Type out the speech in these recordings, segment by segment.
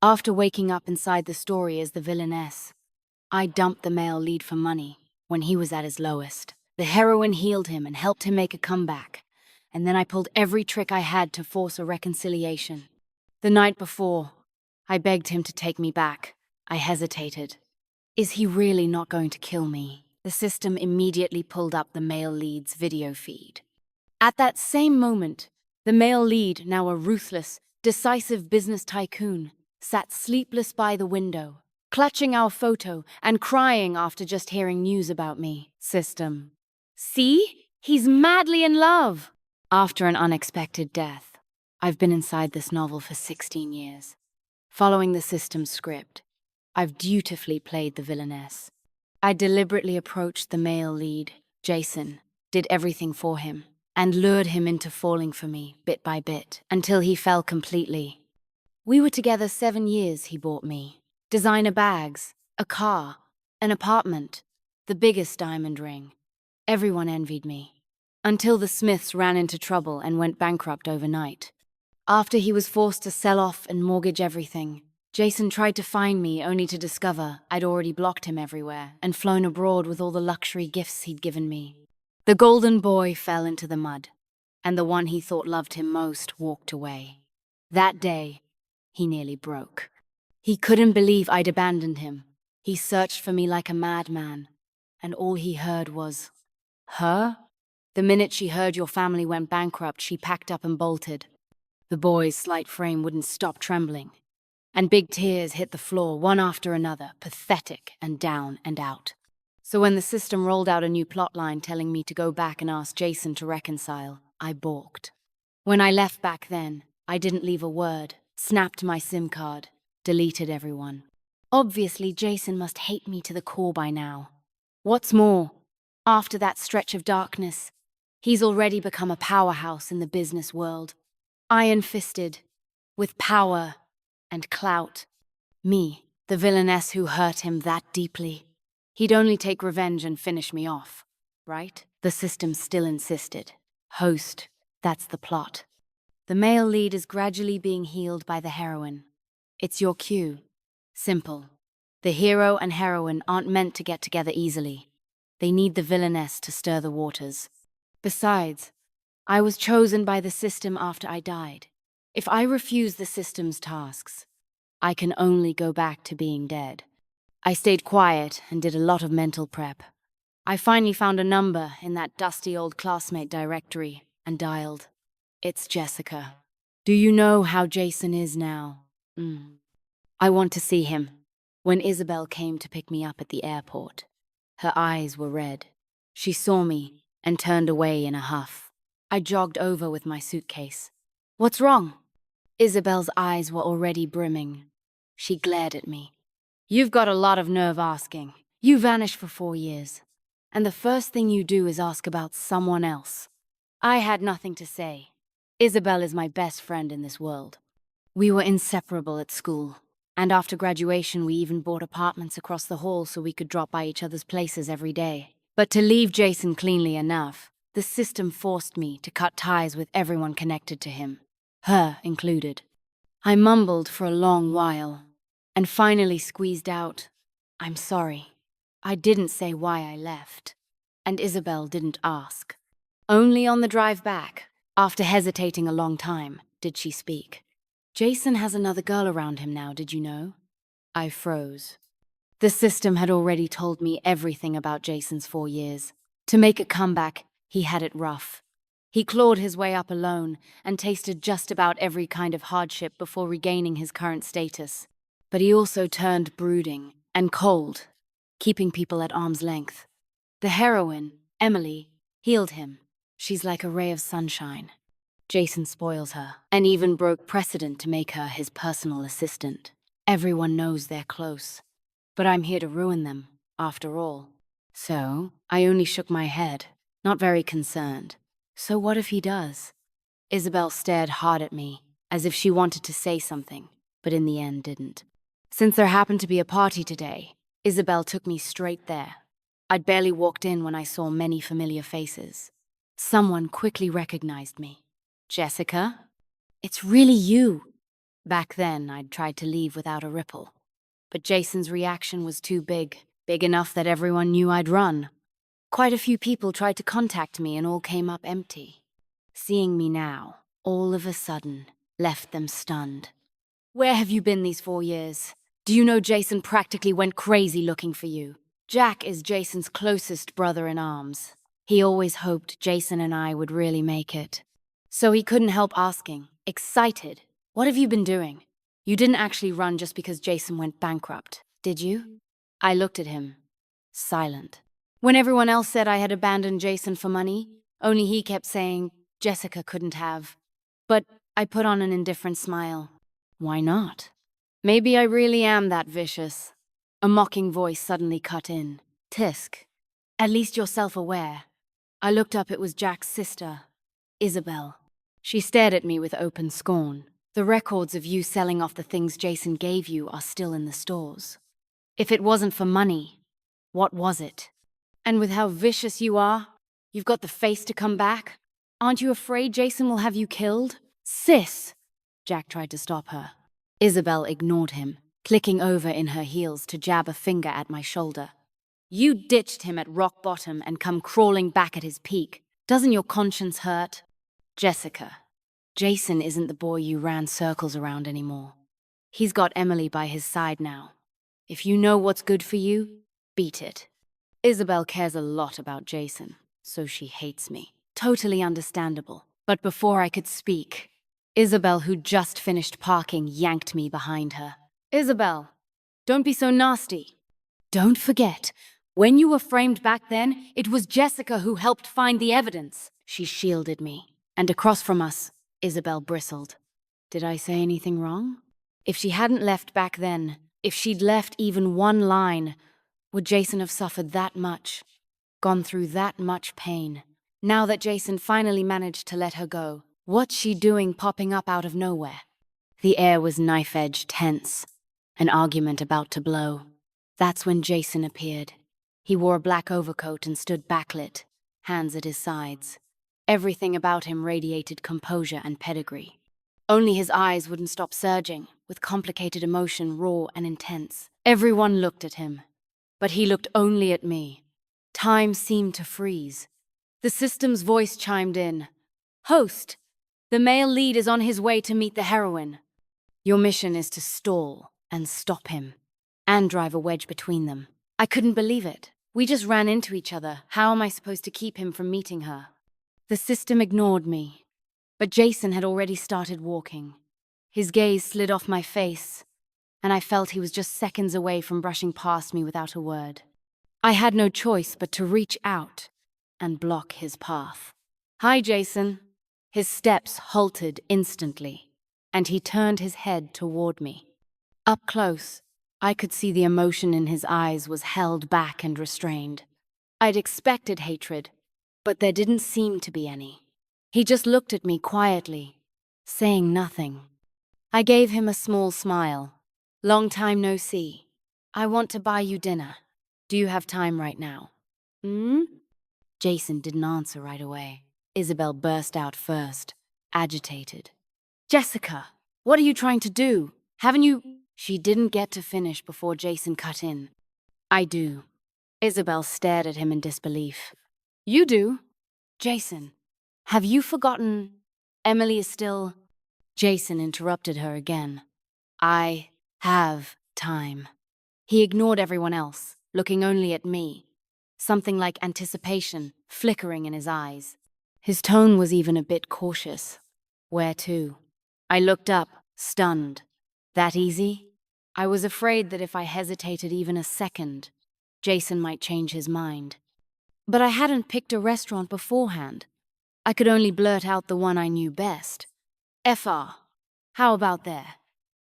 After waking up inside the story as the villainess, I dumped the male lead for money when he was at his lowest. The heroine healed him and helped him make a comeback, and then I pulled every trick I had to force a reconciliation. The night before, I begged him to take me back. I hesitated. Is he really not going to kill me? The system immediately pulled up the male lead's video feed. At that same moment, the male lead, now a ruthless, decisive business tycoon, sat sleepless by the window, clutching our photo and crying after just hearing news about me. System. See? He's madly in love! After an unexpected death, I've been inside this novel for 16 years. Following the system's script, I've dutifully played the villainess. I deliberately approached the male lead, Jason, did everything for him, and lured him into falling for me, bit by bit, until he fell completely. We were together 7 years, he bought me. Designer bags, a car, an apartment, the biggest diamond ring. Everyone envied me. Until the Smiths ran into trouble and went bankrupt overnight. After he was forced to sell off and mortgage everything, Jason tried to find me only to discover I'd already blocked him everywhere and flown abroad with all the luxury gifts he'd given me. The golden boy fell into the mud, and the one he thought loved him most walked away. That day, he nearly broke. He couldn't believe I'd abandoned him. He searched for me like a madman, and all he heard was, "Her?" The minute she heard your family went bankrupt, she packed up and bolted. The boy's slight frame wouldn't stop trembling, and big tears hit the floor one after another, pathetic and down and out. So when the system rolled out a new plotline telling me to go back and ask Jason to reconcile, I balked. When I left back then, I didn't leave a word, snapped my SIM card, deleted everyone. Obviously, Jason must hate me to the core by now. What's more, after that stretch of darkness, he's already become a powerhouse in the business world. Iron-fisted, with power and clout. Me, the villainess who hurt him that deeply. He'd only take revenge and finish me off, right? The system still insisted. Host, that's the plot. The male lead is gradually being healed by the heroine. It's your cue. Simple. The hero and heroine aren't meant to get together easily. They need the villainess to stir the waters. Besides, I was chosen by the system after I died. If I refuse the system's tasks, I can only go back to being dead. I stayed quiet and did a lot of mental prep. I finally found a number in that dusty old classmate directory and dialed. It's Jessica. Do you know how Jason is now? I want to see him. When Isabel came to pick me up at the airport, her eyes were red. She saw me and turned away in a huff. I jogged over with my suitcase. What's wrong? Isabel's eyes were already brimming. She glared at me. You've got a lot of nerve asking. You vanished for 4 years, and the first thing you do is ask about someone else. I had nothing to say. Isabel is my best friend in this world. We were inseparable at school, and after graduation we even bought apartments across the hall so we could drop by each other's places every day. But to leave Jason cleanly enough, the system forced me to cut ties with everyone connected to him, her included. I mumbled for a long while, and finally squeezed out, I'm sorry. I didn't say why I left, and Isabel didn't ask. Only on the drive back, after hesitating a long time, did she speak. Jason has another girl around him now, did you know? I froze. The system had already told me everything about Jason's 4 years. To make a comeback, he had it rough. He clawed his way up alone and tasted just about every kind of hardship before regaining his current status. But he also turned brooding and cold, keeping people at arm's length. The heroine, Emily, healed him. She's like a ray of sunshine. Jason spoils her, and even broke precedent to make her his personal assistant. Everyone knows they're close, but I'm here to ruin them, after all. So, I only shook my head, not very concerned. So what if he does? Isabel stared hard at me, as if she wanted to say something, but in the end didn't. Since there happened to be a party today, Isabel took me straight there. I'd barely walked in when I saw many familiar faces. Someone quickly recognized me. Jessica? It's really you. Back then, I'd tried to leave without a ripple. But Jason's reaction was too big enough that everyone knew I'd run. Quite a few people tried to contact me and all came up empty. Seeing me now, all of a sudden, left them stunned. Where have you been these 4 years? Do you know Jason practically went crazy looking for you? Jack is Jason's closest brother-in-arms. He always hoped Jason and I would really make it. So he couldn't help asking, excited, "What have you been doing? You didn't actually run just because Jason went bankrupt, did you?" I looked at him, silent. When everyone else said I had abandoned Jason for money, only he kept saying Jessica couldn't have. But I put on an indifferent smile. Why not? Maybe I really am that vicious. A mocking voice suddenly cut in. Tisk. At least you're self-aware. I looked up. It was Jack's sister, Isabel. She stared at me with open scorn. The records of you selling off the things Jason gave you are still in the stores. If it wasn't for money, what was it? And with how vicious you are, you've got the face to come back? Aren't you afraid Jason will have you killed? Sis! Jack tried to stop her. Isabel ignored him, clicking over in her heels to jab a finger at my shoulder. You ditched him at rock bottom and come crawling back at his peak. Doesn't your conscience hurt? Jessica, Jason isn't the boy you ran circles around anymore. He's got Emily by his side now. If you know what's good for you, beat it. Isabel cares a lot about Jason, so she hates me. Totally understandable. But before I could speak, Isabel, who'd just finished parking, yanked me behind her. Isabel, don't be so nasty. Don't forget, when you were framed back then, it was Jessica who helped find the evidence. She shielded me. And across from us, Isabel bristled. Did I say anything wrong? If she hadn't left back then, if she'd left even one line, would Jason have suffered that much? Gone through that much pain? Now that Jason finally managed to let her go, what's she doing popping up out of nowhere? The air was knife-edge tense, an argument about to blow. That's when Jason appeared. He wore a black overcoat and stood backlit, hands at his sides. Everything about him radiated composure and pedigree. Only his eyes wouldn't stop surging, with complicated emotion raw and intense. Everyone looked at him, but he looked only at me. Time seemed to freeze. The system's voice chimed in. Host, the male lead is on his way to meet the heroine. Your mission is to stall and stop him, and drive a wedge between them. I couldn't believe it. We just ran into each other. How am I supposed to keep him from meeting her? The system ignored me, but Jason had already started walking. His gaze slid off my face, and I felt he was just seconds away from brushing past me without a word. I had no choice but to reach out and block his path. Hi, Jason. His steps halted instantly, and he turned his head toward me. Up close, I could see the emotion in his eyes was held back and restrained. I'd expected hatred, but there didn't seem to be any. He just looked at me quietly, saying nothing. I gave him a small smile. Long time no see. I want to buy you dinner. Do you have time right now? Jason didn't answer right away. Isabel burst out first, agitated. Jessica, what are you trying to do? Haven't you? She didn't get to finish before Jason cut in. I do. Isabel stared at him in disbelief. You do? Jason, have you forgotten? Emily is still... Jason interrupted her again. I have time. He ignored everyone else, looking only at me. Something like anticipation flickering in his eyes. His tone was even a bit cautious. Where to? I looked up, stunned. That easy? I was afraid that if I hesitated even a second, Jason might change his mind. But I hadn't picked a restaurant beforehand. I could only blurt out the one I knew best. FR. How about there?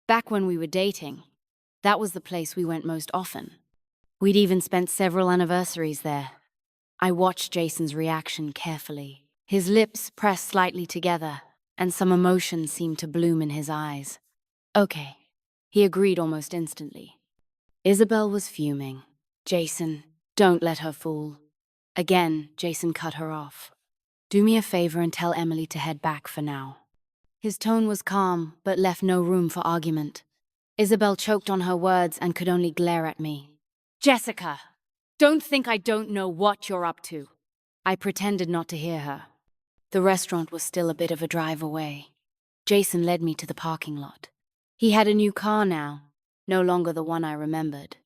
Back when we were dating, that was the place we went most often. We'd even spent several anniversaries there. I watched Jason's reaction carefully. His lips pressed slightly together, and some emotion seemed to bloom in his eyes. Okay, he agreed almost instantly. Isabel was fuming. Jason, don't let her fool. Again, Jason cut her off. Do me a favor and tell Emily to head back for now. His tone was calm, but left no room for argument. Isabel choked on her words and could only glare at me. Jessica, don't think I don't know what you're up to. I pretended not to hear her. The restaurant was still a bit of a drive away. Jason led me to the parking lot. He had a new car now, no longer the one I remembered.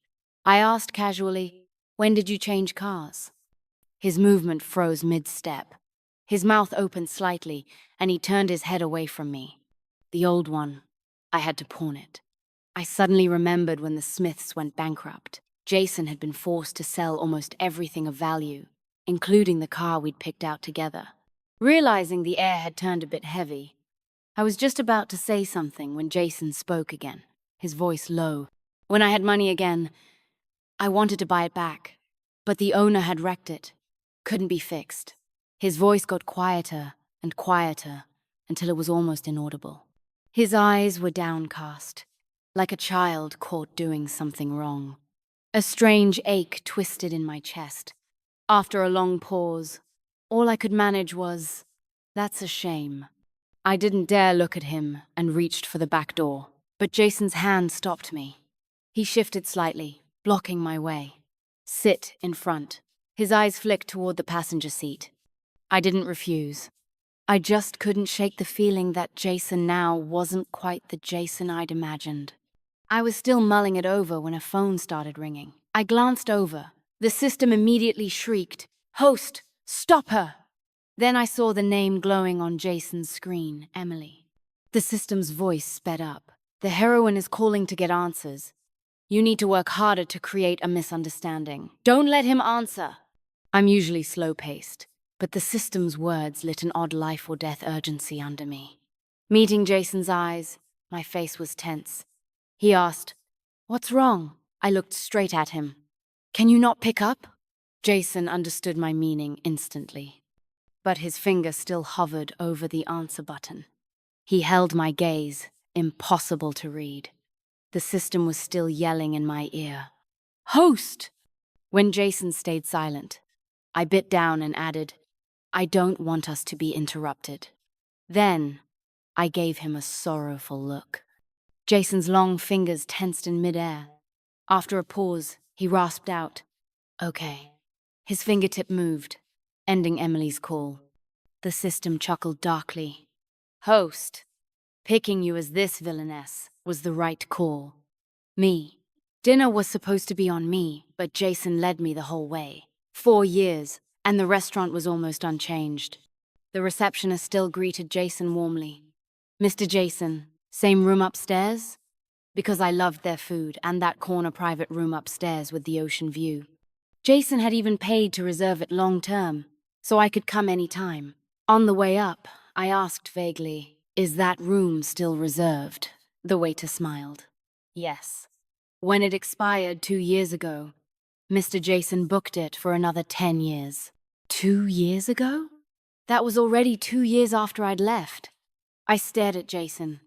I asked casually, "When did you change cars?" His movement froze mid-step. His mouth opened slightly, and he turned his head away from me. The old one. I had to pawn it. I suddenly remembered when the Smiths went bankrupt. Jason had been forced to sell almost everything of value, including the car we'd picked out together. Realizing the air had turned a bit heavy, I was just about to say something when Jason spoke again, his voice low. When I had money again, I wanted to buy it back, but the owner had wrecked it. Couldn't be fixed. His voice got quieter and quieter until it was almost inaudible. His eyes were downcast, like a child caught doing something wrong. A strange ache twisted in my chest. After a long pause, all I could manage was, "That's a shame." I didn't dare look at him and reached for the back door, but Jason's hand stopped me. He shifted slightly, blocking my way. "Sit in front." His eyes flicked toward the passenger seat. I didn't refuse. I just couldn't shake the feeling that Jason now wasn't quite the Jason I'd imagined. I was still mulling it over when a phone started ringing. I glanced over. The system immediately shrieked, "Host, stop her!" Then I saw the name glowing on Jason's screen, Emily. The system's voice sped up. "The heroine is calling to get answers. You need to work harder to create a misunderstanding. Don't let him answer." I'm usually slow-paced, but the system's words lit an odd life-or-death urgency under me. Meeting Jason's eyes, my face was tense. He asked, "What's wrong?" I looked straight at him. "Can you not pick up?" Jason understood my meaning instantly, but his finger still hovered over the answer button. He held my gaze, impossible to read. The system was still yelling in my ear, "Host!" When Jason stayed silent, I bit down and added, "I don't want us to be interrupted." Then, I gave him a sorrowful look. Jason's long fingers tensed in midair. After a pause, he rasped out, "Okay." His fingertip moved, ending Emily's call. The system chuckled darkly. "Host, picking you as this villainess was the right call. Me. Dinner was supposed to be on me, but Jason led me the whole way. 4 years, and the restaurant was almost unchanged. The receptionist still greeted Jason warmly. "Mr. Jason, same room upstairs?" Because I loved their food and that corner private room upstairs with the ocean view. Jason had even paid to reserve it long-term, so I could come any time. On the way up, I asked vaguely, "Is that room still reserved?" The waiter smiled. "Yes. When it expired 2 years ago, Mr. Jason booked it for another 10 years. 2 years ago? That was already 2 years after I'd left. I stared at Jason,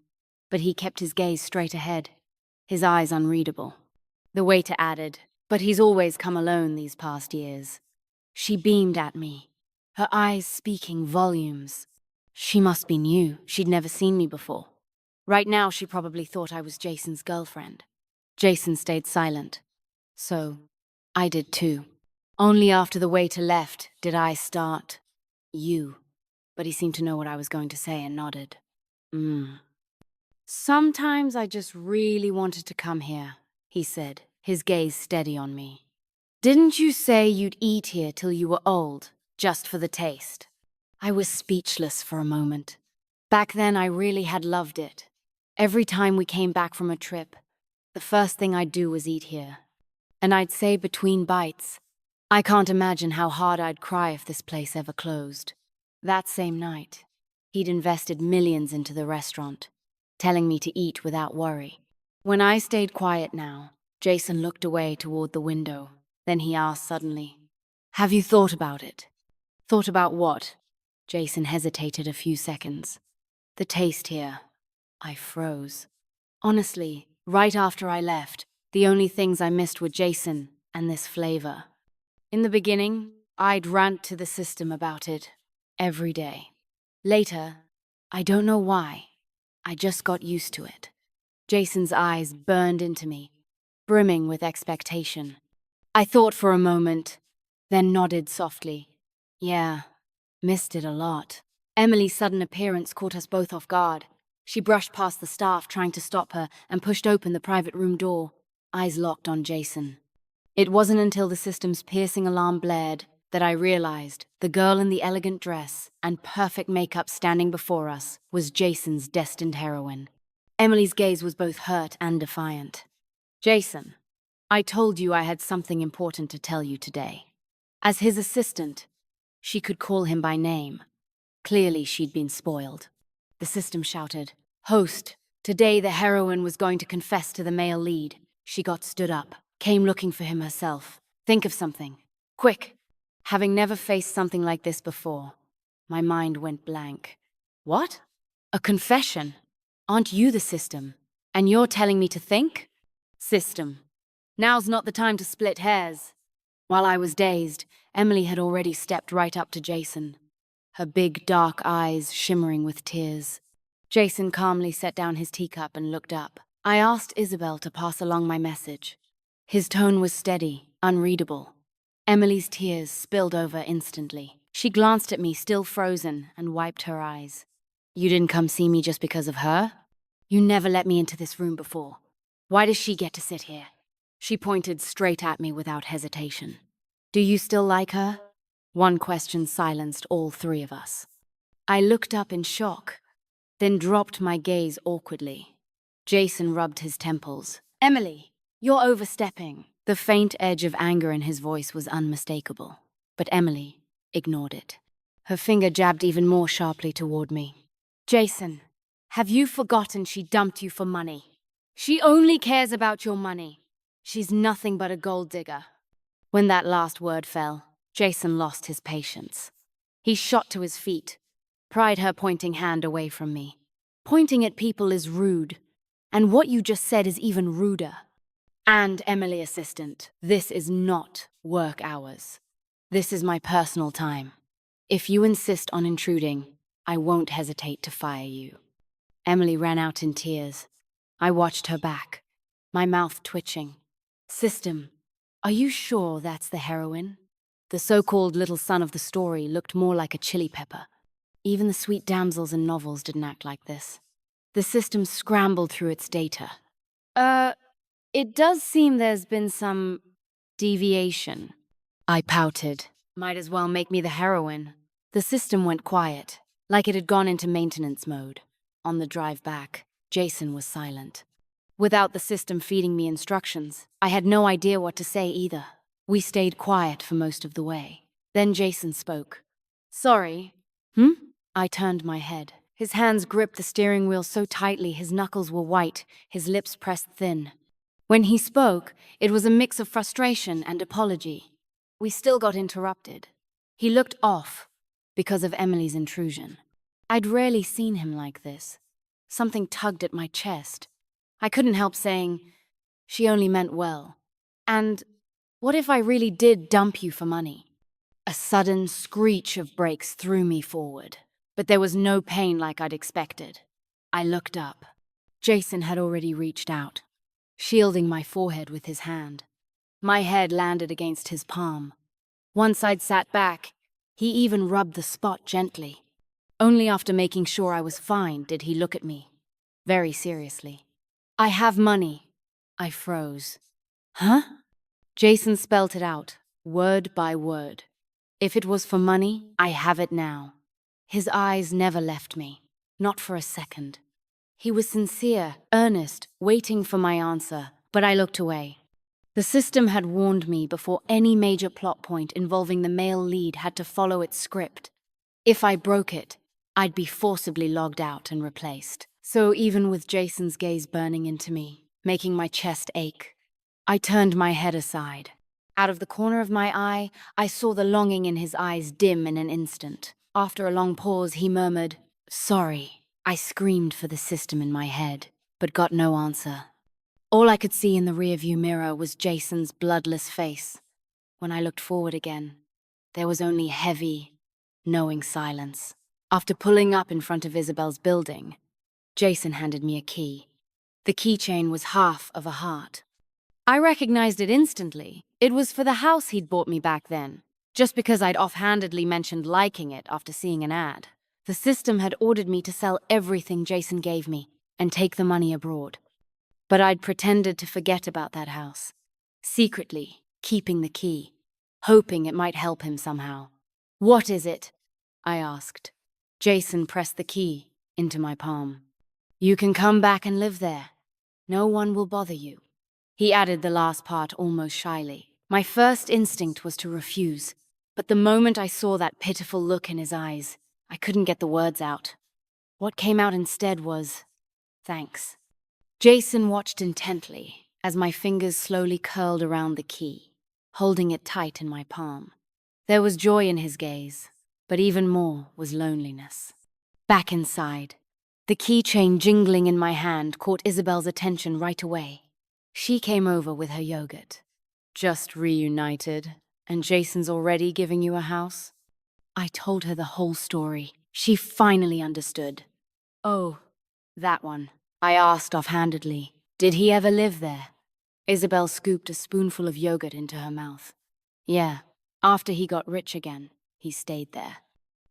but he kept his gaze straight ahead, his eyes unreadable. The waiter added, "But he's always come alone these past years." She beamed at me, her eyes speaking volumes. She must be new. She'd never seen me before. Right now, she probably thought I was Jason's girlfriend. Jason stayed silent. So, I did too. Only after the waiter left did I start, "You." But he seemed to know what I was going to say and nodded. "Sometimes I just really wanted to come here," he said, his gaze steady on me. "Didn't you say you'd eat here till you were old, just for the taste?" I was speechless for a moment. Back then, I really had loved it. Every time we came back from a trip, the first thing I'd do was eat here. And I'd say between bites, "I can't imagine how hard I'd cry if this place ever closed." That same night, he'd invested millions into the restaurant, telling me to eat without worry. When I stayed quiet now, Jason looked away toward the window. Then he asked suddenly, "Have you thought about it?" "Thought about what?" Jason hesitated a few seconds. "The taste here." I froze. Honestly, right after I left, the only things I missed were Jason and this flavor. In the beginning, I'd rant to the system about it every day. Later, I don't know why, I just got used to it. Jason's eyes burned into me, brimming with expectation. I thought for a moment, then nodded softly. Yeah, missed it a lot. Emily's sudden appearance caught us both off guard. She brushed past the staff trying to stop her and pushed open the private room door, eyes locked on Jason. It wasn't until the system's piercing alarm blared that I realized the girl in the elegant dress and perfect makeup standing before us was Jason's destined heroine. Emily's gaze was both hurt and defiant. Jason, I told you I had something important to tell you today. As his assistant, she could call him by name. Clearly, she'd been spoiled. The system shouted, "Host, today the heroine was going to confess to the male lead." She got stood up, came looking for him herself. Think of something. Quick. Having never faced something like this before, my mind went blank. What? A confession? Aren't you the system? And you're telling me to think? System. Now's not the time to split hairs. While I was dazed, Emily had already stepped right up to Jason, her big dark eyes shimmering with tears. Jason calmly set down his teacup and looked up. I asked Isabel to pass along my message. His tone was steady, unreadable. Emily's tears spilled over instantly. She glanced at me, still frozen, and wiped her eyes. You didn't come see me just because of her? You never let me into this room before. Why does she get to sit here? She pointed straight at me without hesitation. Do you still like her? One question silenced all three of us. I looked up in shock, then dropped my gaze awkwardly. Jason rubbed his temples. Emily, you're overstepping. The faint edge of anger in his voice was unmistakable, but Emily ignored it. Her finger jabbed even more sharply toward me. Jason, have you forgotten she dumped you for money? She only cares about your money. She's nothing but a gold digger. When that last word fell, Jason lost his patience. He shot to his feet, pried her pointing hand away from me. Pointing at people is rude, and what you just said is even ruder. And Emily, assistant, this is not work hours. This is my personal time. If you insist on intruding, I won't hesitate to fire you. Emily ran out in tears. I watched her back, my mouth twitching. System, are you sure that's the heroine? The so-called little son of the story looked more like a chili pepper. Even the sweet damsels in novels didn't act like this. The system scrambled through its data. It does seem there's been some deviation. I pouted. Might as well make me the heroine. The system went quiet, like it had gone into maintenance mode. On the drive back, Jason was silent. Without the system feeding me instructions, I had no idea what to say either. We stayed quiet for most of the way. Then Jason spoke. Sorry. I turned my head. His hands gripped the steering wheel so tightly his knuckles were white, his lips pressed thin. When he spoke, it was a mix of frustration and apology. We still got interrupted. He looked off because of Emily's intrusion. I'd rarely seen him like this. Something tugged at my chest. I couldn't help saying, she only meant well. And what if I really did dump you for money? A sudden screech of brakes threw me forward, but there was no pain like I'd expected. I looked up. Jason had already reached out, shielding my forehead with his hand. My head landed against his palm. Once I'd sat back, he even rubbed the spot gently. Only after making sure I was fine did he look at me, very seriously. I have money. I froze. Huh? Jason spelled it out, word by word. If it was for money, I have it now. His eyes never left me, not for a second. He was sincere, earnest, waiting for my answer, but I looked away. The system had warned me before any major plot point involving the male lead had to follow its script. If I broke it, I'd be forcibly logged out and replaced. So even with Jason's gaze burning into me, making my chest ache, I turned my head aside. Out of the corner of my eye, I saw the longing in his eyes dim in an instant. After a long pause, he murmured, "Sorry." I screamed for the system in my head, but got no answer. All I could see in the rearview mirror was Jason's bloodless face. When I looked forward again, there was only heavy, knowing silence. After pulling up in front of Isabel's building, Jason handed me a key. The keychain was half of a heart. I recognized it instantly. It was for the house he'd bought me back then, just because I'd offhandedly mentioned liking it after seeing an ad. The system had ordered me to sell everything Jason gave me and take the money abroad. But I'd pretended to forget about that house, secretly keeping the key, hoping it might help him somehow. "What is it?" I asked. Jason pressed the key into my palm. "You can come back and live there. No one will bother you." He added the last part almost shyly. My first instinct was to refuse, but the moment I saw that pitiful look in his eyes, I couldn't get the words out. What came out instead was, "Thanks." Jason watched intently as my fingers slowly curled around the key, holding it tight in my palm. There was joy in his gaze, but even more was loneliness. Back inside, the keychain jingling in my hand caught Isabel's attention right away. She came over with her yogurt. "Just reunited, and Jason's already giving you a house?" I told her the whole story. She finally understood. "Oh, that one." I asked offhandedly. "Did he ever live there?" Isabel scooped a spoonful of yogurt into her mouth. "Yeah, after he got rich again, he stayed there.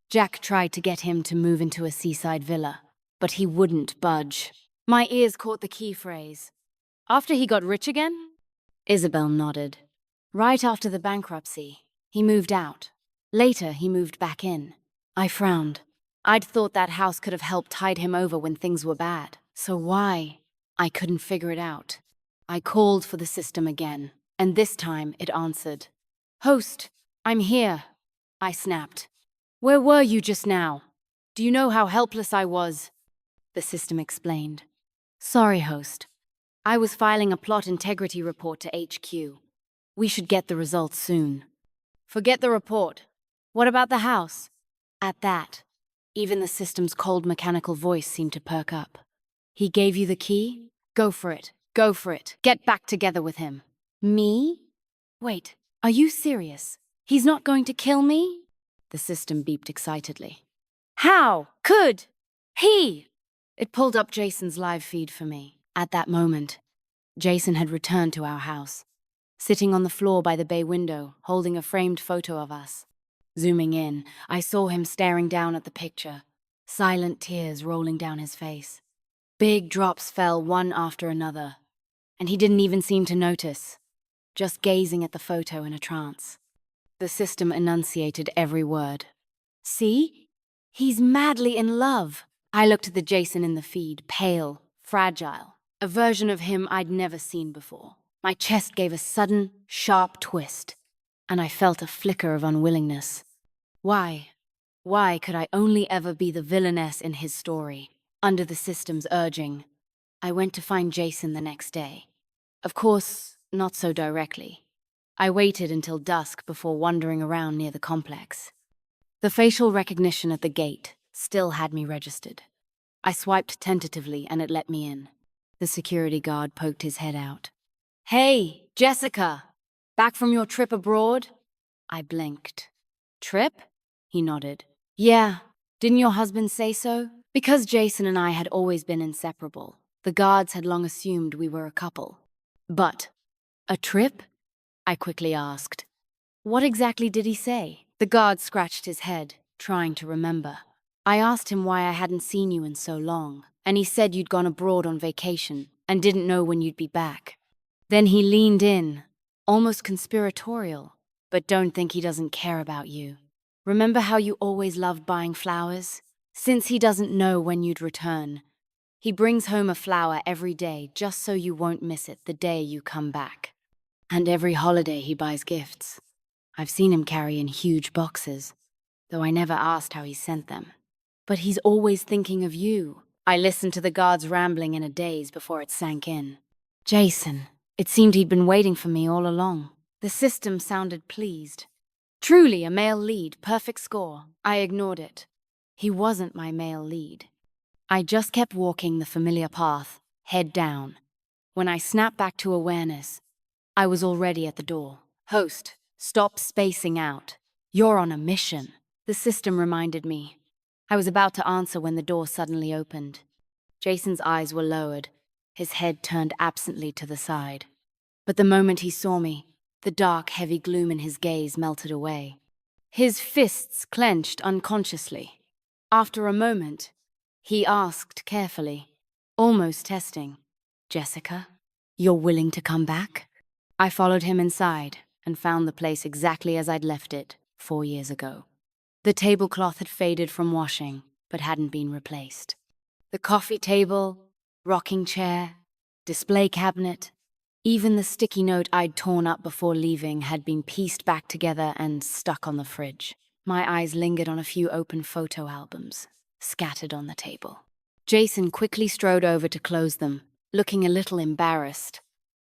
Jack tried to get him to move into a seaside villa, but he wouldn't budge." My ears caught the key phrase. "After he got rich again?" Isabel nodded. "Right after the bankruptcy, he moved out. Later, he moved back in." I frowned. I'd thought that house could have helped tide him over when things were bad. So why? I couldn't figure it out. I called for the system again, and this time it answered. "Host, I'm here," I snapped. "Where were you just now? Do you know how helpless I was?" The system explained. "Sorry, host. I was filing a plot integrity report to HQ. We should get the results soon." "Forget the report. What about the house?" At that, even the system's cold mechanical voice seemed to perk up. "He gave you the key? Go for it. Go for it. Get back together with him." "Me? Wait, are you serious? He's not going to kill me?" The system beeped excitedly. "How could he?" It pulled up Jason's live feed for me. At that moment, Jason had returned to our house, sitting on the floor by the bay window, holding a framed photo of us. Zooming in, I saw him staring down at the picture, silent tears rolling down his face. Big drops fell one after another, and he didn't even seem to notice, just gazing at the photo in a trance. The system enunciated every word. "See? He's madly in love." I looked at the Jason in the feed, pale, fragile, a version of him I'd never seen before. My chest gave a sudden, sharp twist, and I felt a flicker of unwillingness. Why could I only ever be the villainess in his story, under the system's urging? I went to find Jason the next day. Of course, not so directly. I waited until dusk before wandering around near the complex. The facial recognition at the gate still had me registered. I swiped tentatively and it let me in. The security guard poked his head out. "Hey, Jessica! Back from your trip abroad?" I blinked. "Trip?" He nodded. "Yeah, didn't your husband say so?" Because Jason and I had always been inseparable, the guards had long assumed we were a couple. "But, a trip?" I quickly asked. "What exactly did he say?" The guard scratched his head, trying to remember. "I asked him why I hadn't seen you in so long, and he said you'd gone abroad on vacation and didn't know when you'd be back." Then he leaned in, almost conspiratorial. "But don't think he doesn't care about you. Remember how you always loved buying flowers? Since he doesn't know when you'd return, he brings home a flower every day just so you won't miss it the day you come back. And every holiday he buys gifts. I've seen him carry in huge boxes, though I never asked how he sent them. But he's always thinking of you." I listened to the guards rambling in a daze before it sank in. Jason. It seemed he'd been waiting for me all along. The system sounded pleased. Truly a male lead, perfect score. I ignored it. He wasn't my male lead. I just kept walking the familiar path, head down. When I snapped back to awareness, I was already at the door. "Host, stop spacing out. You're on a mission," the system reminded me. I was about to answer when the door suddenly opened. Jason's eyes were lowered, his head turned absently to the side. But the moment he saw me, the dark, heavy gloom in his gaze melted away. His fists clenched unconsciously. After a moment, he asked carefully, almost testing, "Jessica, you're willing to come back?" I followed him inside and found the place exactly as I'd left it 4 years ago. The tablecloth had faded from washing, but hadn't been replaced. The coffee table, rocking chair, display cabinet, even the sticky note I'd torn up before leaving had been pieced back together and stuck on the fridge. My eyes lingered on a few open photo albums, scattered on the table. Jason quickly strode over to close them, looking a little embarrassed.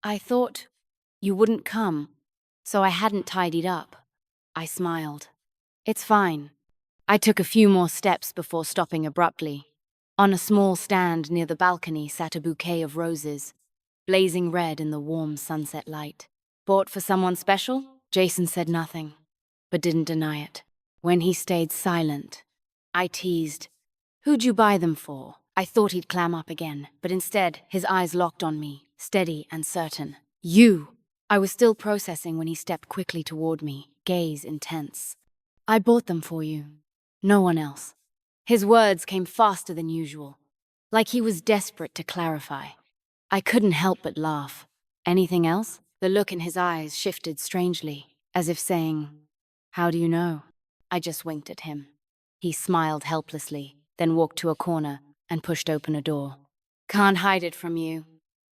"I thought you wouldn't come, so I hadn't tidied up." I smiled. "It's fine." I took a few more steps before stopping abruptly. On a small stand near the balcony sat a bouquet of roses, blazing red in the warm sunset light. "Bought for someone special?" Jason said nothing, but didn't deny it. When he stayed silent, I teased, "Who'd you buy them for?" I thought he'd clam up again, but instead his eyes locked on me, steady and certain. "You!" I was still processing when he stepped quickly toward me, gaze intense. "I bought them for you. No one else." His words came faster than usual, like he was desperate to clarify. I couldn't help but laugh. "Anything else?" The look in his eyes shifted strangely, as if saying, "How do you know?" I just winked at him. He smiled helplessly, then walked to a corner and pushed open a door. "Can't hide it from you."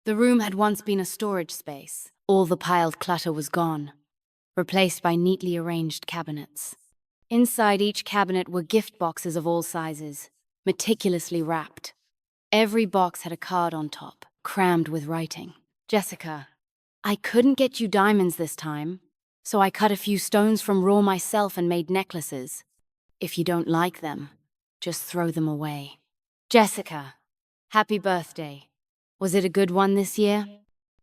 The room had once been a storage space. All the piled clutter was gone, replaced by neatly arranged cabinets. Inside each cabinet were gift boxes of all sizes, meticulously wrapped. Every box had a card on top, crammed with writing. "Jessica, I couldn't get you diamonds this time, so I cut a few stones from raw myself and made necklaces. If you don't like them, just throw them away. Jessica, happy birthday. Was it a good one this year?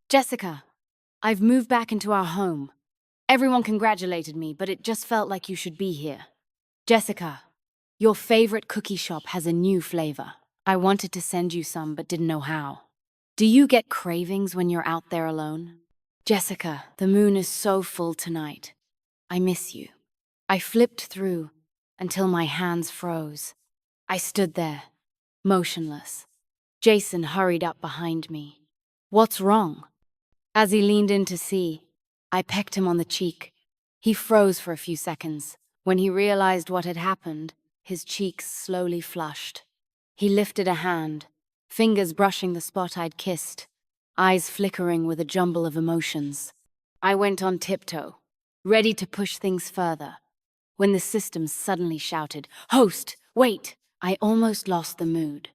Jessica, I've moved back into our home. Everyone congratulated me, but it just felt like you should be here. Jessica, your favorite cookie shop has a new flavor. I wanted to send you some, but didn't know how. Do you get cravings when you're out there alone? Jessica, the moon is so full tonight. I miss you." I flipped through until my hands froze. I stood there, motionless. Jason hurried up behind me. "What's wrong?" As he leaned in to see, I pecked him on the cheek. He froze for a few seconds. When he realized what had happened, his cheeks slowly flushed. He lifted a hand, fingers brushing the spot I'd kissed, eyes flickering with a jumble of emotions. I went on tiptoe, ready to push things further, when the system suddenly shouted, "Host, wait!" I almost lost the mood,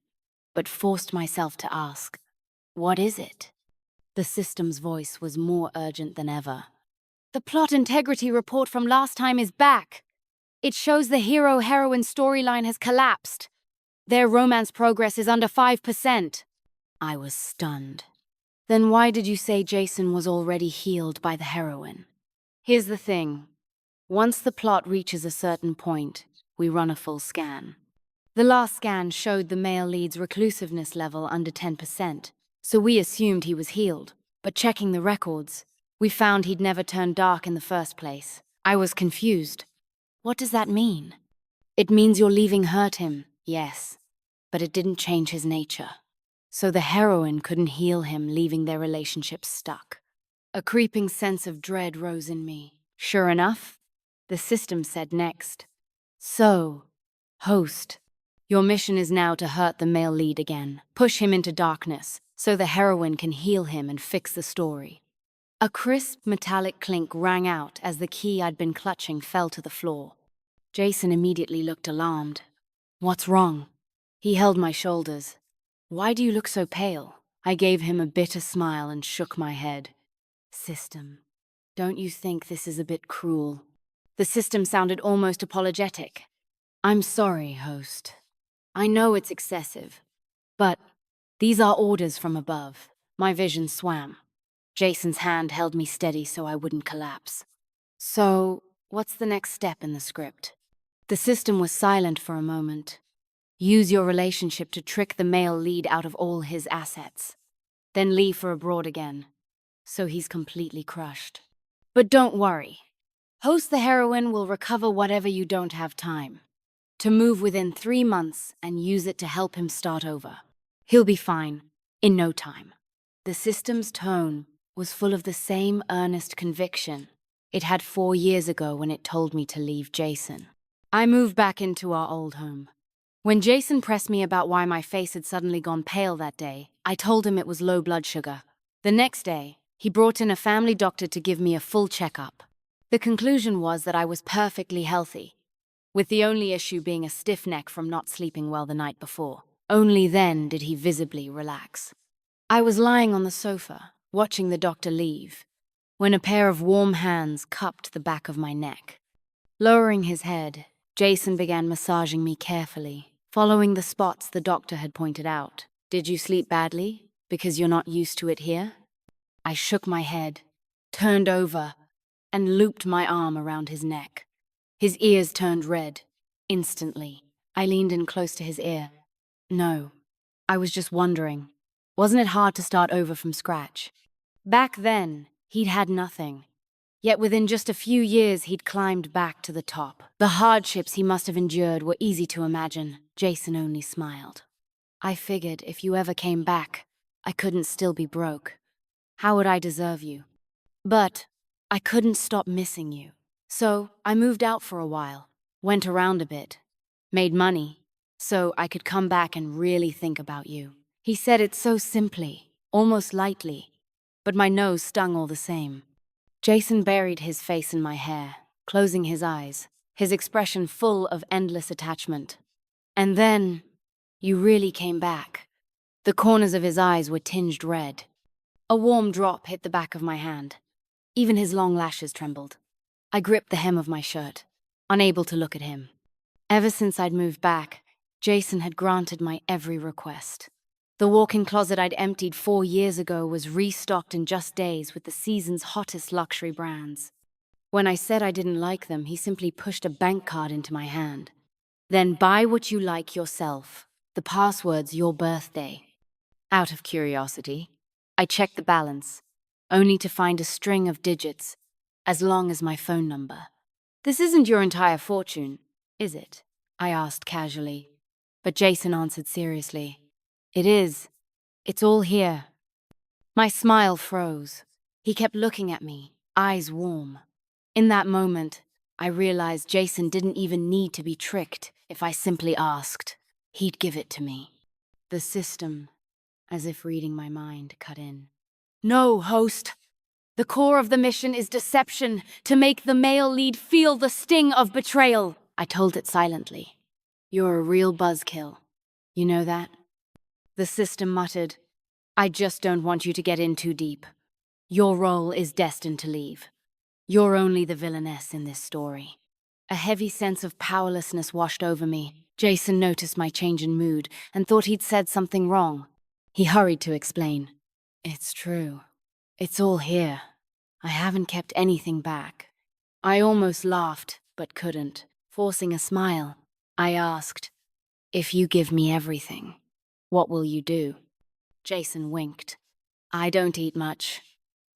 but forced myself to ask, "What is it?" The system's voice was more urgent than ever. "The plot integrity report from last time is back. It shows the hero-heroine storyline has collapsed. Their romance progress is under 5%. I was stunned. "Then why did you say Jason was already healed by the heroine?" Here's the thing. Once the plot reaches a certain point, we run a full scan. The last scan showed the male lead's reclusiveness level under 10%, so we assumed he was healed. But checking the records, we found he'd never turned dark in the first place. I was confused. "What does that mean?" "It means your leaving hurt him, yes, but it didn't change his nature. So the heroine couldn't heal him, leaving their relationship stuck." A creeping sense of dread rose in me. Sure enough, the system said next, "So, host, your mission is now to hurt the male lead again, push him into darkness, so the heroine can heal him and fix the story." A crisp metallic clink rang out as the key I'd been clutching fell to the floor. Jason immediately looked alarmed. "What's wrong?" He held my shoulders. "Why do you look so pale?" I gave him a bitter smile and shook my head. "System, don't you think this is a bit cruel?" The system sounded almost apologetic. "I'm sorry, host. I know it's excessive, but these are orders from above." My vision swam. Jason's hand held me steady so I wouldn't collapse. "So, what's the next step in the script?" The system was silent for a moment. Use your relationship to trick the male lead out of all his assets. Then leave for abroad again. So he's completely crushed. But don't worry. Host the heroine will recover whatever you don't have time. To move within 3 months and use it to help him start over. He'll be fine, in no time. The system's tone was full of the same earnest conviction it had 4 years ago when it told me to leave Jason. I moved back into our old home. When Jason pressed me about why my face had suddenly gone pale that day, I told him it was low blood sugar. The next day, he brought in a family doctor to give me a full checkup. The conclusion was that I was perfectly healthy, with the only issue being a stiff neck from not sleeping well the night before. Only then did he visibly relax. I was lying on the sofa, watching the doctor leave, when a pair of warm hands cupped the back of my neck. Lowering his head, Jason began massaging me carefully, following the spots the doctor had pointed out. Did you sleep badly? Because you're not used to it here? I shook my head, turned over, and looped my arm around his neck. His ears turned red. Instantly, I leaned in close to his ear. No, I was just wondering. Wasn't it hard to start over from scratch? Back then, he'd had nothing. Yet within just a few years, he'd climbed back to the top. The hardships he must have endured were easy to imagine. Jason only smiled. I figured if you ever came back, I couldn't still be broke. How would I deserve you? But I couldn't stop missing you. So I moved out for a while, went around a bit, made money, so I could come back and really think about you. He said it so simply, almost lightly, but my nose stung all the same. Jason buried his face in my hair, closing his eyes, his expression full of endless attachment. And then, you really came back. The corners of his eyes were tinged red. A warm drop hit the back of my hand. Even his long lashes trembled. I gripped the hem of my shirt, unable to look at him. Ever since I'd moved back, Jason had granted my every request. The walk-in closet I'd emptied 4 years ago was restocked in just days with the season's hottest luxury brands. When I said I didn't like them, he simply pushed a bank card into my hand. Then buy what you like yourself. The password's your birthday. Out of curiosity, I checked the balance, only to find a string of digits, as long as my phone number. This isn't your entire fortune, is it? I asked casually. But Jason answered seriously. It is. It's all here. My smile froze. He kept looking at me, eyes warm. In that moment, I realized Jason didn't even need to be tricked. If I simply asked, he'd give it to me. The system, as if reading my mind, cut in. No, host. The core of the mission is deception, to make the male lead feel the sting of betrayal. I told it silently. You're a real buzzkill. You know that? The system muttered. I just don't want you to get in too deep. Your role is destined to leave. You're only the villainess in this story. A heavy sense of powerlessness washed over me. Jason noticed my change in mood and thought he'd said something wrong. He hurried to explain. It's true. It's all here. I haven't kept anything back. I almost laughed, but couldn't. Forcing a smile, I asked, if you give me everything, what will you do? Jason winked. I don't eat much.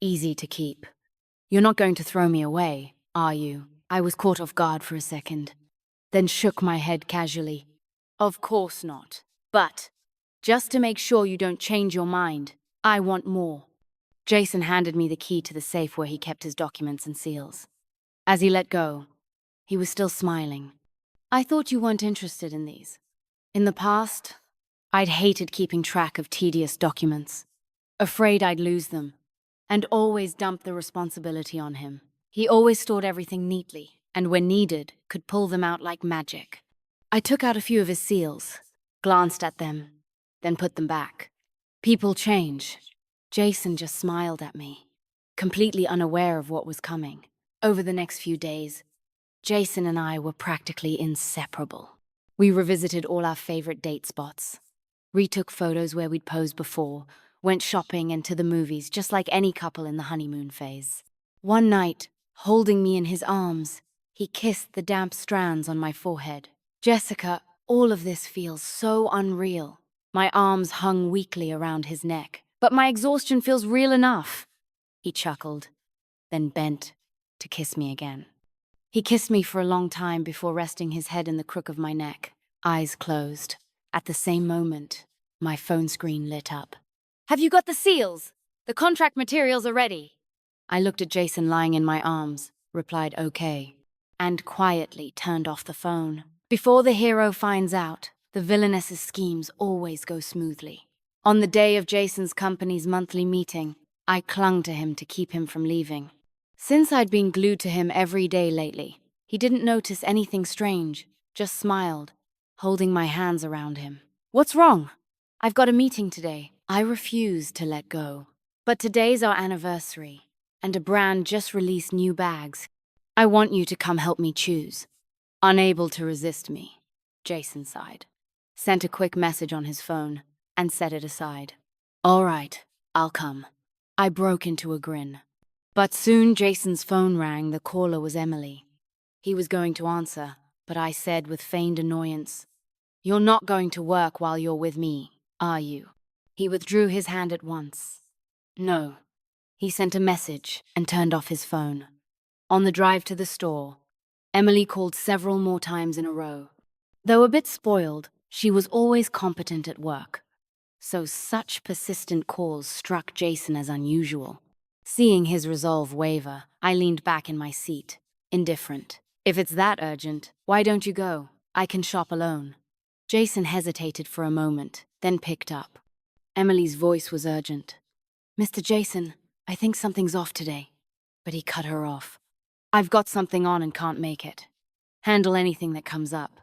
Easy to keep. You're not going to throw me away, are you? I was caught off guard for a second, then shook my head casually. Of course not. But, just to make sure you don't change your mind, I want more. Jason handed me the key to the safe where he kept his documents and seals. As he let go, he was still smiling. I thought you weren't interested in these. In the past, I'd hated keeping track of tedious documents, afraid I'd lose them, and always dumped the responsibility on him. He always stored everything neatly, and when needed, could pull them out like magic. I took out a few of his seals, glanced at them, then put them back. People change. Jason just smiled at me, completely unaware of what was coming. Over the next few days, Jason and I were practically inseparable. We revisited all our favorite date spots, retook photos where we'd posed before, went shopping and to the movies just like any couple in the honeymoon phase. One night, holding me in his arms, he kissed the damp strands on my forehead. Jessica, All of this feels so unreal. My arms hung weakly around his neck. But my exhaustion feels real enough. He chuckled, then bent to kiss me again. He kissed me for a long time before resting his head in the crook of my neck, eyes closed. At the same moment, my phone screen lit up. "Have you got the seals? The contract materials are ready." I looked at Jason lying in my arms, replied okay, and quietly turned off the phone. Before the hero finds out, the villainess's schemes always go smoothly. On the day of Jason's company's monthly meeting, I clung to him to keep him from leaving. Since I'd been glued to him every day lately, he didn't notice anything strange, just smiled, holding my hands around him. "What's wrong?" "I've got a meeting today." I refused to let go. "But today's our anniversary, and a brand just released new bags. I want you to come help me choose." Unable to resist me, Jason sighed, sent a quick message on his phone, and set it aside. "All right, I'll come." I broke into a grin. But soon Jason's phone rang. The caller was Emily. He was going to answer, but I said with feigned annoyance, "You're not going to work while you're with me, are you?" He withdrew his hand at once. "No." He sent a message and turned off his phone. On the drive to the store, Emily called several more times in a row. Though a bit spoiled, she was always competent at work. So such persistent calls struck Jason as unusual. Seeing his resolve waver, I leaned back in my seat, indifferent. "If it's that urgent, why don't you go? I can shop alone." Jason hesitated for a moment, then picked up. Emily's voice was urgent. "Mr. Jason, I think something's off today." But he cut her off. "I've got something on and can't make it. Handle anything that comes up."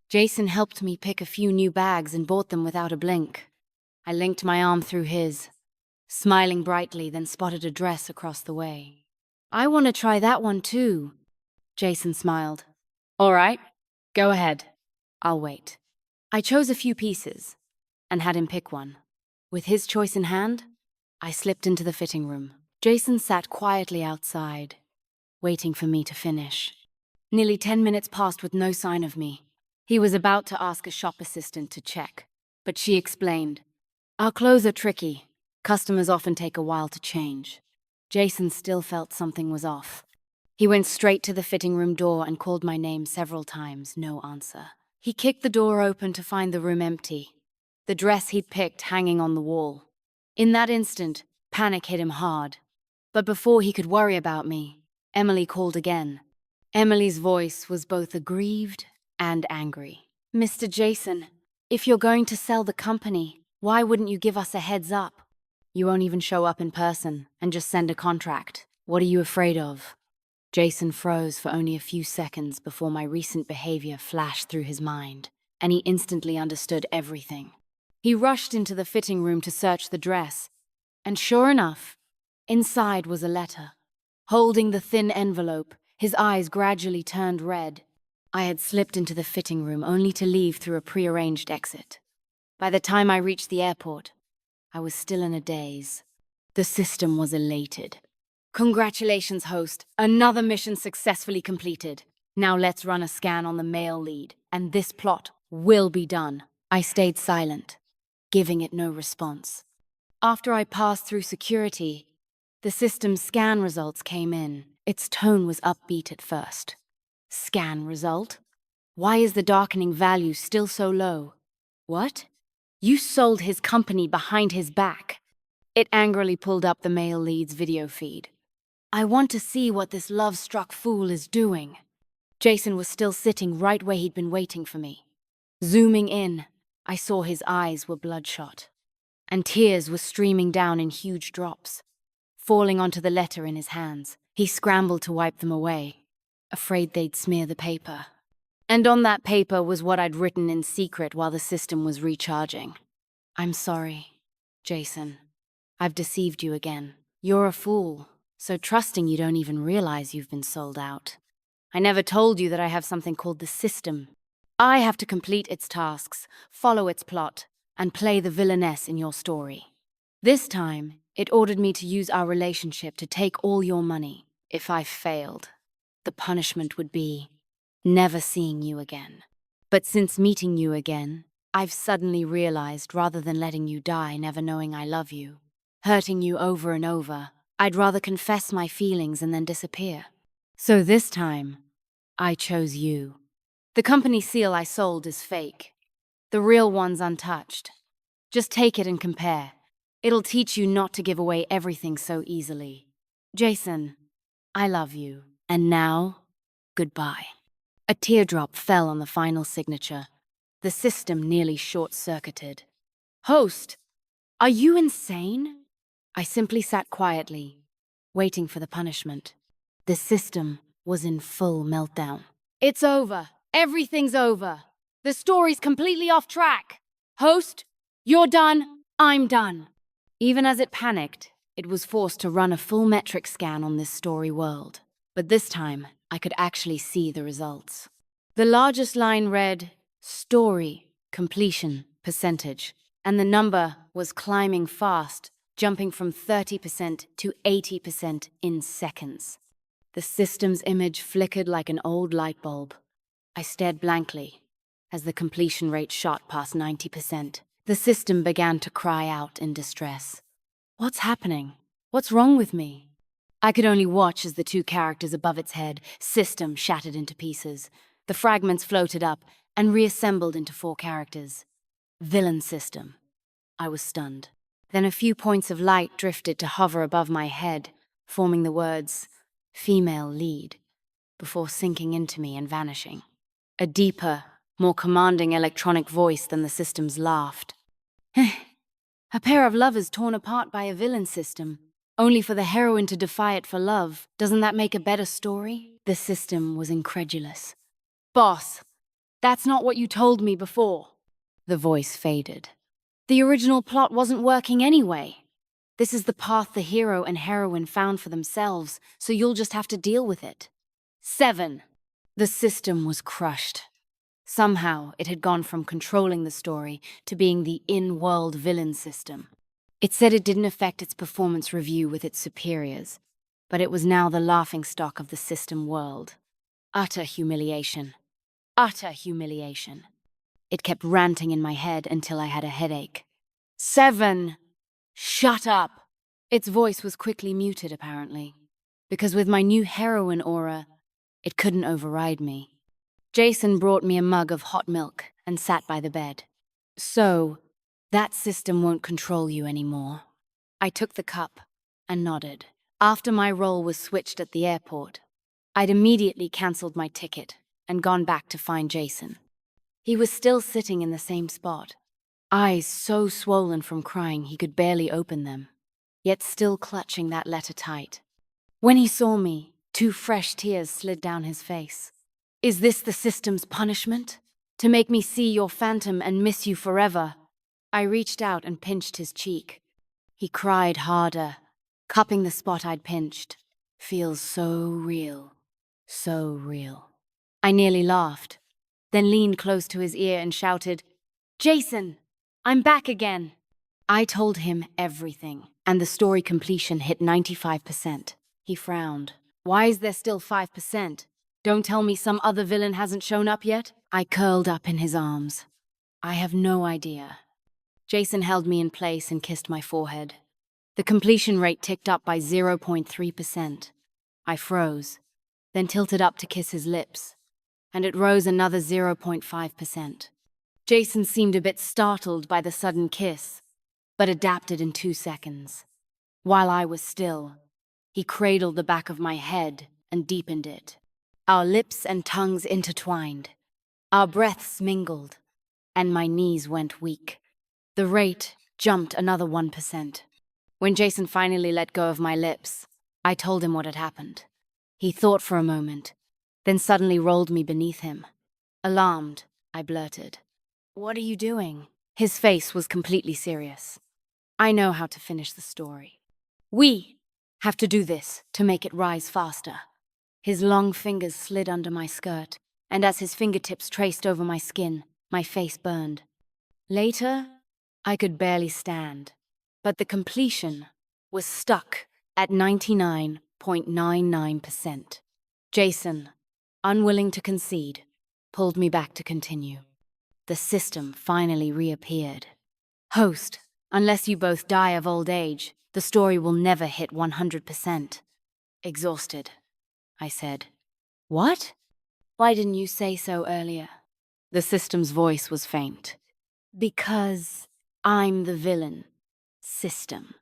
Jason helped me pick a few new bags and bought them without a blink. I linked my arm through his, smiling brightly, then spotted a dress across the way. "I want to try that one too." Jason smiled. "All right, go ahead. I'll wait." I chose a few pieces and had him pick one. With his choice in hand, I slipped into the fitting room. Jason sat quietly outside, waiting for me to finish. Nearly 10 minutes passed with no sign of me. He was about to ask a shop assistant to check, but she explained, "Our clothes are tricky. Customers often take a while to change." Jason still felt something was off. He went straight to the fitting room door and called my name several times, no answer. He kicked the door open to find the room empty, the dress he'd picked hanging on the wall. In that instant, panic hit him hard. But before he could worry about me, Emily called again. Emily's voice was both aggrieved and angry. "Mr. Jason, if you're going to sell the company, why wouldn't you give us a heads up? You won't even show up in person and just send a contract. What are you afraid of?" Jason froze for only a few seconds before my recent behavior flashed through his mind, and he instantly understood everything. He rushed into the fitting room to search the dress, and sure enough, inside was a letter. Holding the thin envelope, his eyes gradually turned red. I had slipped into the fitting room only to leave through a prearranged exit. By the time I reached the airport, I was still in a daze. The system was elated. "Congratulations, host. Another mission successfully completed. Now let's run a scan on the male lead, and this plot will be done." I stayed silent, giving it no response. After I passed through security, the system's scan results came in. Its tone was upbeat at first. "Scan result? Why is the darkening value still so low?" "What? You sold his company behind his back." It angrily pulled up the male lead's video feed. "I want to see what this love-struck fool is doing." Jason was still sitting right where he'd been waiting for me. Zooming in, I saw his eyes were bloodshot, and tears were streaming down in huge drops, falling onto the letter in his hands. He scrambled to wipe them away, afraid they'd smear the paper. And on that paper was what I'd written in secret while the system was recharging. "I'm sorry, Jason. I've deceived you again. You're a fool, so trusting you don't even realize you've been sold out. I never told you that I have something called the system. I have to complete its tasks, follow its plot, and play the villainess in your story. This time, it ordered me to use our relationship to take all your money. If I failed, the punishment would be never seeing you again." But since meeting you again, I've suddenly realized rather than letting you die never knowing I love you, hurting you over and over, I'd rather confess my feelings and then disappear. So this time, I chose you. The company seal I sold is fake. The real one's untouched. Just take it and compare. It'll teach you not to give away everything so easily. Jason, I love you. And now, goodbye. A teardrop fell on the final signature. The system nearly short-circuited. Host, are you insane? I simply sat quietly, waiting for the punishment. The system was in full meltdown. It's over. Everything's over. The story's completely off track. Host, you're done. I'm done. Even as it panicked, it was forced to run a full metric scan on this story world. But this time, I could actually see the results. The largest line read, story completion percentage, and the number was climbing fast, jumping from 30% to 80% in seconds. The system's image flickered like an old light bulb. I stared blankly as the completion rate shot past 90%. The system began to cry out in distress. What's happening? What's wrong with me? I could only watch as the two characters above its head, system, shattered into pieces. The fragments floated up and reassembled into 4 characters. Villain system. I was stunned. Then a few points of light drifted to hover above my head, forming the words, female lead, before sinking into me and vanishing. A deeper, more commanding electronic voice than the system's laughed. A pair of lovers torn apart by a villain system, only for the heroine to defy it for love. Doesn't that make a better story? The system was incredulous. Boss, that's not what you told me before. The voice faded. The original plot wasn't working anyway. This is the path the hero and heroine found for themselves, so you'll just have to deal with it. 7. The system was crushed. Somehow, it had gone from controlling the story to being the in-world villain system. It said it didn't affect its performance review with its superiors, but it was now the laughingstock of the system world. Utter humiliation. Utter humiliation. It kept ranting in my head until I had a headache. 7. Shut up! Its voice was quickly muted, apparently, because with my new heroine aura, it couldn't override me. Jason brought me a mug of hot milk and sat by the bed. So, that system won't control you anymore. I took the cup and nodded. After my role was switched at the airport, I'd immediately cancelled my ticket and gone back to find Jason. He was still sitting in the same spot, eyes so swollen from crying he could barely open them, yet still clutching that letter tight. When he saw me, 2 fresh tears slid down his face. Is this the system's punishment? To make me see your phantom and miss you forever? I reached out and pinched his cheek. He cried harder, cupping the spot I'd pinched. Feels so real, so real. I nearly laughed, then leaned close to his ear and shouted, Jason, I'm back again. I told him everything, and the story completion hit 95%. He frowned. Why is there still 5%? Don't tell me some other villain hasn't shown up yet? I curled up in his arms. I have no idea. Jason held me in place and kissed my forehead. The completion rate ticked up by 0.3%. I froze, then tilted up to kiss his lips, and it rose another 0.5%. Jason seemed a bit startled by the sudden kiss, but adapted in 2 seconds. While I was still, he cradled the back of my head and deepened it. Our lips and tongues intertwined. Our breaths mingled, and my knees went weak. The rate jumped another 1%. When Jason finally let go of my lips, I told him what had happened. He thought for a moment, then suddenly rolled me beneath him. Alarmed, I blurted, What are you doing? His face was completely serious. I know how to finish the story. We have to do this to make it rise faster. His long fingers slid under my skirt, and as his fingertips traced over my skin, my face burned. Later, I could barely stand, but the completion was stuck at 99.99%. Jason, unwilling to concede, pulled me back to continue. The system finally reappeared. Host, unless you both die of old age, the story will never hit 100%. Exhausted, I said. What? Why didn't you say so earlier? The system's voice was faint. Because I'm the villain. System.